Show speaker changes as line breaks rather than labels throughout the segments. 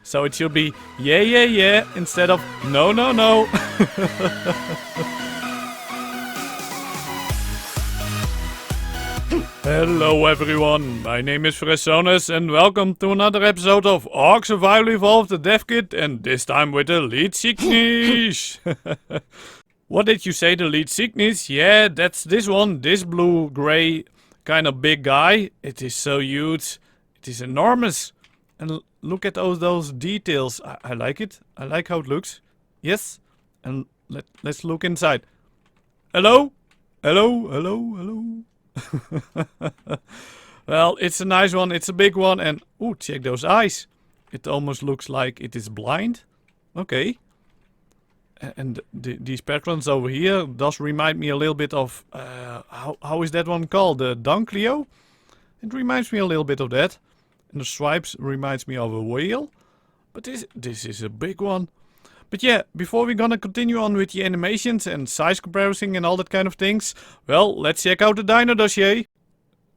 So it should be yeah, yeah, yeah instead of no, no, no. Hello everyone, my name is Fresonis and welcome to another episode of Ark Survival Evolved the Dev Kit, and this time with the Leedsichthys. What did you say, the Leedsichthys? Yeah, that's this one, this blue-gray kind of big guy. It is so huge, it is enormous. And look at all those details, I like it, I like how it looks. Yes, and let's look inside. Hello? Hello, hello, hello. Well, it's a nice one, it's a big one, and ooh, check those eyes. It almost looks like it is blind. Okay. And these patterns over here does remind me a little bit of, how is that one called? The Dunkleo? It reminds me a little bit of that. And the stripes reminds me of a whale. But this is a big one. But yeah, before we're gonna continue on with the animations and size comparison and all that kind of things, well, let's check out the dino dossier.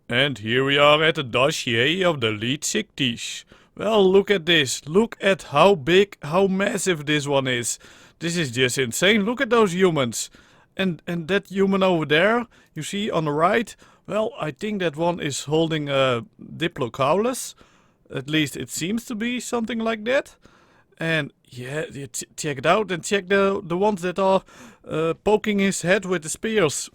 And here we are at the dossier of the Leedsichthys. Well, look at this. Look at how big, how massive this one is. This is just insane. Look at those humans. And that human over there, you see on the right, well, I think that one is holding a Diplodocus. At least it seems to be something like that. And yeah, check it out and check the ones that are poking his head with the spears.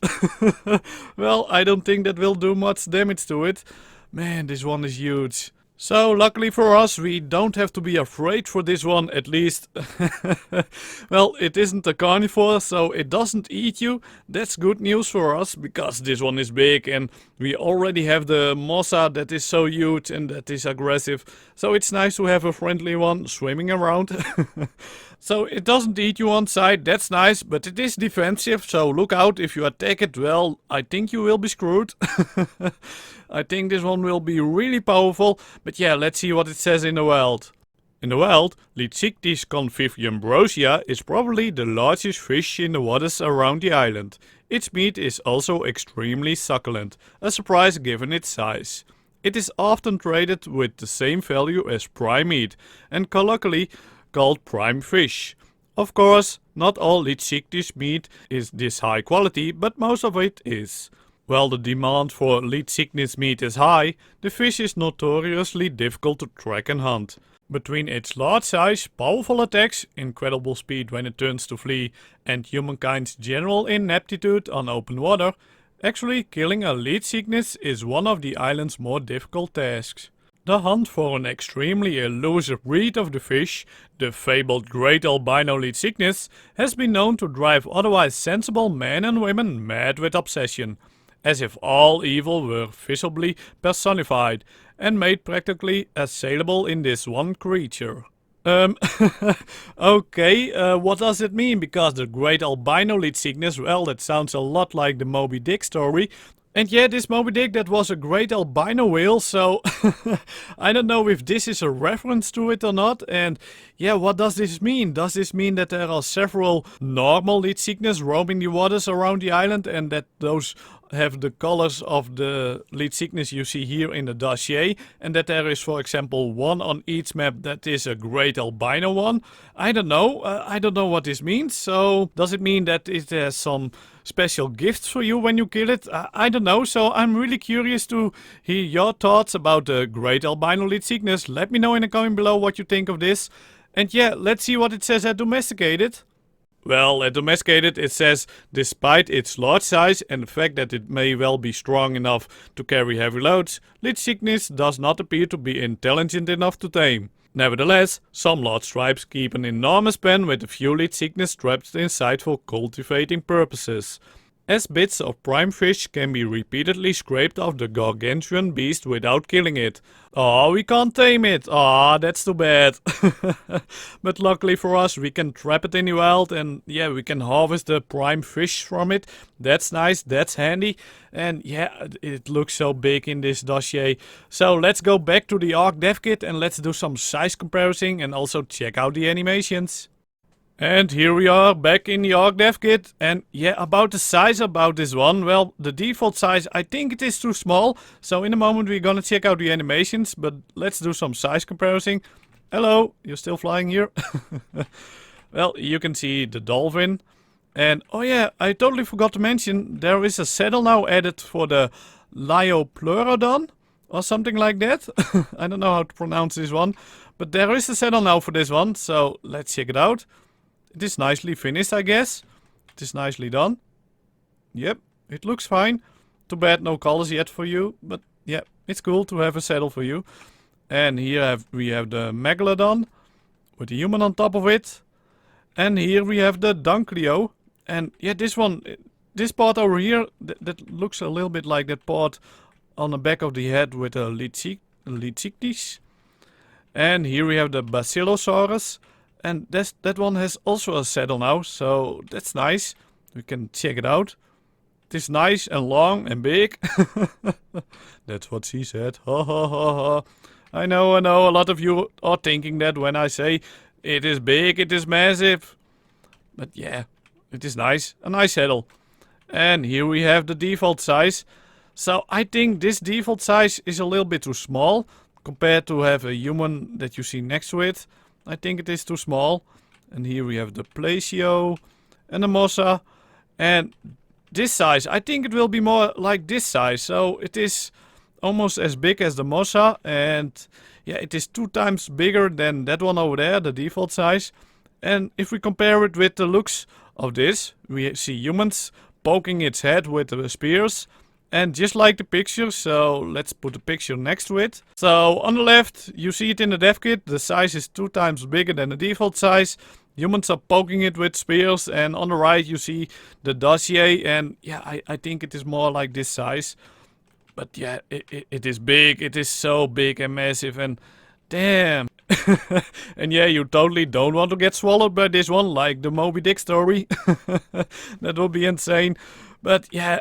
Well, I don't think that will do much damage to it. Man, this one is huge. So, luckily for us, we don't have to be afraid for this one, at least. Well, it isn't a carnivore, so it doesn't eat you. That's good news for us, because this one is big and we already have the Mossa that is so huge and that is aggressive. So it's nice to have a friendly one swimming around. So it doesn't eat you on sight, that's nice, but it is defensive, so look out if you attack it. Well, I think you will be screwed. I think this one will be really powerful, but yeah, let's see what it says in the wild. In the wild, Leedsichthys conviviumbrosia is probably the largest fish in the waters around the island. Its meat is also extremely succulent, a surprise given its size. It is often traded with the same value as prime meat, and colloquially called prime fish. Of course, not all Leedsichthys meat is this high quality, but most of it is. While the demand for Leedsichthys meat is high, the fish is notoriously difficult to track and hunt. Between its large size, powerful attacks, incredible speed when it turns to flee, and humankind's general ineptitude on open water, actually killing a Leedsichthys is one of the island's more difficult tasks. The hunt for an extremely elusive breed of the fish, the fabled great albino Leedsichthys, has been known to drive otherwise sensible men and women mad with obsession, as if all evil were visibly personified and made practically assailable in this one creature. Okay, what does it mean? Because the great albino Leedsichthys, well, that sounds a lot like the Moby Dick story. And yeah, this Moby Dick, that was a great albino whale, so I don't know if this is a reference to it or not. And yeah, what does this mean? Does this mean that there are several normal Leedsichthys roaming the waters around the island and that those have the colors of the Leedsichthys you see here in the dossier, and that there is, for example, one on each map that is a great albino one? I don't know. I don't know what this means. So does it mean that it has some special gifts for you when you kill it? I don't know. So I'm really curious to hear your thoughts about the great albino Leedsichthys. Let me know in the comment below what you think of this. And yeah, let's see what it says at domesticated. Well, at domesticated it says, despite its large size and the fact that it may well be strong enough to carry heavy loads, Leedsichthys does not appear to be intelligent enough to tame. Nevertheless, some large tribes keep an enormous pen with a few Leedsichthys trapped inside for cultivating purposes. As bits of prime fish can be repeatedly scraped off the gargantuan beast without killing it. Oh, we can't tame it. Ah, that's too bad. But luckily for us, we can trap it in the wild and yeah, we can harvest the prime fish from it. That's nice, that's handy. And yeah, it looks so big in this dossier. So let's go back to the Ark Dev kit and let's do some size comparison and also check out the animations. And here we are back in the Ark Dev kit, and yeah, about the size about this one, well, the default size, I think it is too small, so in a moment we're gonna check out the animations, but let's do some size comparison. Hello, you're still flying here? Well, you can see the dolphin. And oh yeah, I totally forgot to mention, there is a saddle now added for the Liopleurodon or something like that. I don't know how to pronounce this one, but there is a saddle now for this one, so let's check it out. It is nicely finished, I guess. It is nicely done. Yep, it looks fine. Too bad no colors yet for you, but yeah, it's cool to have a saddle for you. And here we have the Megalodon with a human on top of it. And here we have the Dunclio. And yeah, this one, this part over here, that looks a little bit like that part on the back of the head with a Leedsichthys. And here we have the Basilosaurus. And that one has also a saddle now, so that's nice. We can check it out. It is nice and long and big. That's what she said. Ha ha ha ha. I know, a lot of you are thinking that when I say it is big, it is massive. But yeah, it is nice. A nice saddle. And here we have the default size. So I think this default size is a little bit too small compared to have a human that you see next to it. I think it is too small. And here we have the Plesio and the Mossa. And this size, I think it will be more like this size. So it is almost as big as the Mossa. And yeah, it is 2 times bigger than that one over there, the default size. And if we compare it with the looks of this, we see humans poking its head with the spears. And just like the picture, so let's put a picture next to it. So on the left, you see it in the dev kit. The size is 2 times bigger than the default size. Humans are poking it with spears. And on the right, you see the dossier. And yeah, I think it is more like this size. But yeah, it is big. It is so big and massive. And damn. And yeah, you totally don't want to get swallowed by this one, like the Moby Dick story. That would be insane. But yeah,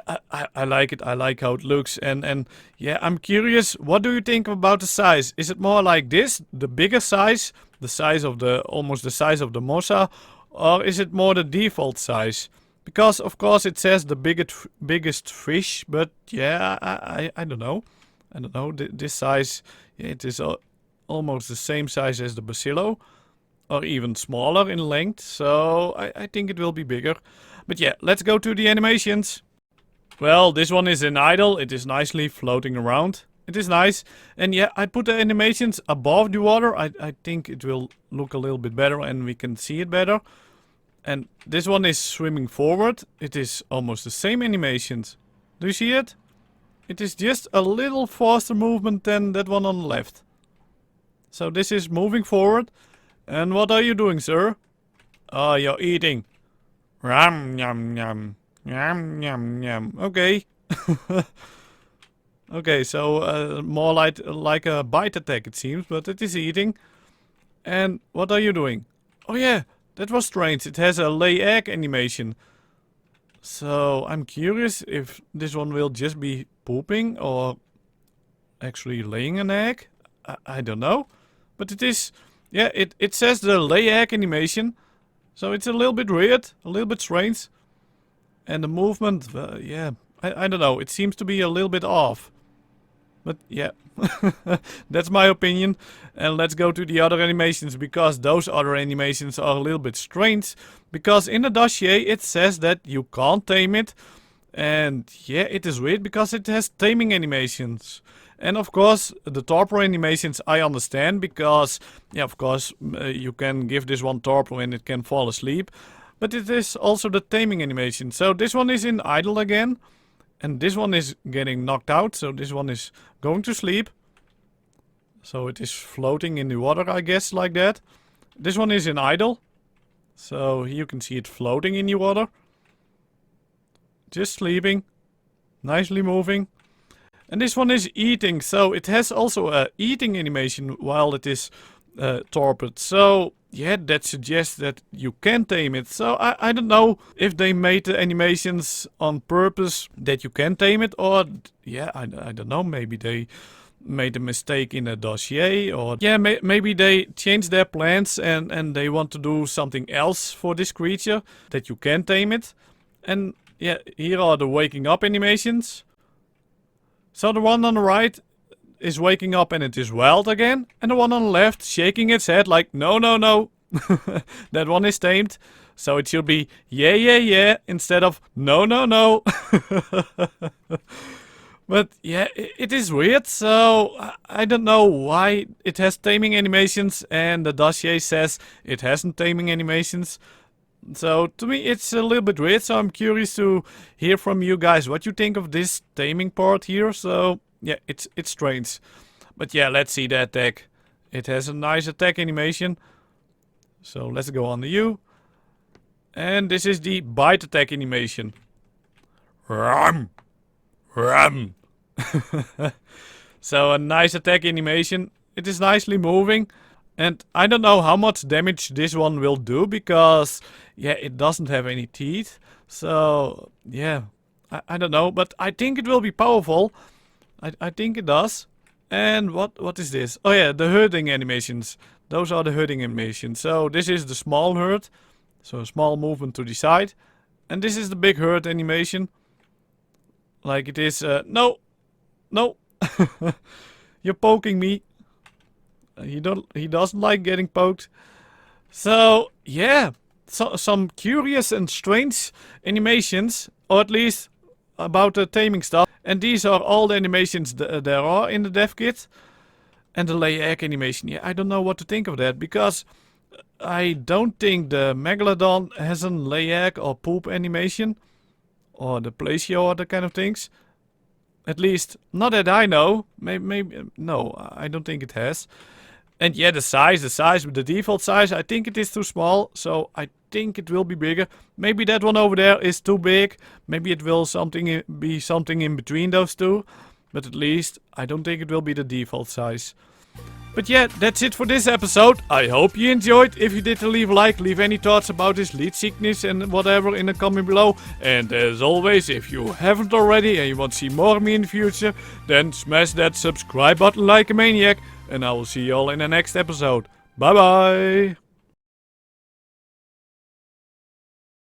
I like it. I like how it looks. And yeah, I'm curious, what do you think about the size? Is it more like this, the bigger size? The size of the, almost the size of the Mossa? Or is it more the default size? Because of course it says the biggest fish, but yeah, I don't know. I don't know, this size, yeah, it is almost the same size as the Basilo. Or even smaller in length, so I think it will be bigger. But yeah, let's go to the animations. Well, this one is in idle. It is nicely floating around. It is nice. And yeah, I put the animations above the water. I think it will look a little bit better and we can see it better. And this one is swimming forward. It is almost the same animations. Do you see it? It is just a little faster movement than that one on the left. So this is moving forward. And what are you doing, sir? Oh, you're eating. Ram, yum, yum. Yum, yum, yum. Okay. Okay, so more like a bite attack it seems, but it is eating. And what are you doing? Oh yeah, that was strange. It has a lay egg animation. So I'm curious if this one will just be pooping or actually laying an egg. I don't know. But it is, yeah, it says the lay egg animation. So it's a little bit weird, a little bit strange. And the movement, yeah, I don't know. It seems to be a little bit off. But yeah, that's my opinion. And let's go to the other animations, because those other animations are a little bit strange. Because in the dossier it says that you can't tame it. And yeah, it is weird because it has taming animations. And of course, the torpor animations I understand, because yeah, of course, you can give this one torpor and it can fall asleep. But it is also the taming animation. So this one is in idle again. And this one is getting knocked out, so this one is going to sleep. So it is floating in the water, I guess, like that. This one is in idle. So you can see it floating in the water. Just sleeping. Nicely moving. And this one is eating, so it has also a eating animation while it is torpid. So yeah, that suggests that you can tame it. So I don't know if they made the animations on purpose that you can tame it, or yeah, I don't know, maybe they made a mistake in a dossier, or yeah, maybe they changed their plans and they want to do something else for this creature, that you can tame it. And yeah, here are the waking up animations. So the one on the right, is waking up and it is wild again. And the one on the left shaking its head like, no, no, no. That one is tamed. So it should be yeah, yeah, yeah instead of no, no, no. But yeah, it is weird. So I don't know why it has taming animations and the dossier says it hasn't taming animations. So to me it's a little bit weird. So I'm curious to hear from you guys what you think of this taming part here. So yeah, it's strange. But yeah, let's see the attack. It has a nice attack animation. So let's go on to you. And this is the bite attack animation. Rum! Rum! So a nice attack animation. It is nicely moving. And I don't know how much damage this one will do because, yeah, it doesn't have any teeth. So, yeah, I don't know. But I think it will be powerful. I think it does. And what is this? Oh yeah, the herding animations. Those are the herding animations. So this is the small herd. So a small movement to the side. And this is the big herd animation. Like it is, no, no, you're poking me. He doesn't like getting poked. So yeah, some curious and strange animations, or at least about the taming stuff. And these are all the animations there are in the dev kit. And the lay egg animation, yeah, I don't know what to think of that because I don't think the Megalodon has a lay egg or poop animation. Or the Placio or the kind of things. At least, not that I know. Maybe no, I don't think it has. And yeah, the size with the default size, I think it is too small. So I think it will be bigger. Maybe that one over there is too big. Maybe it will be something in between those two. But at least, I don't think it will be the default size. But yeah, that's it for this episode. I hope you enjoyed. If you did, leave a like, leave any thoughts about this Leedsichthys and whatever in the comment below. And as always, if you haven't already and you want to see more of me in the future, then smash that subscribe button like a maniac. And I will see you all in the next episode. Bye bye!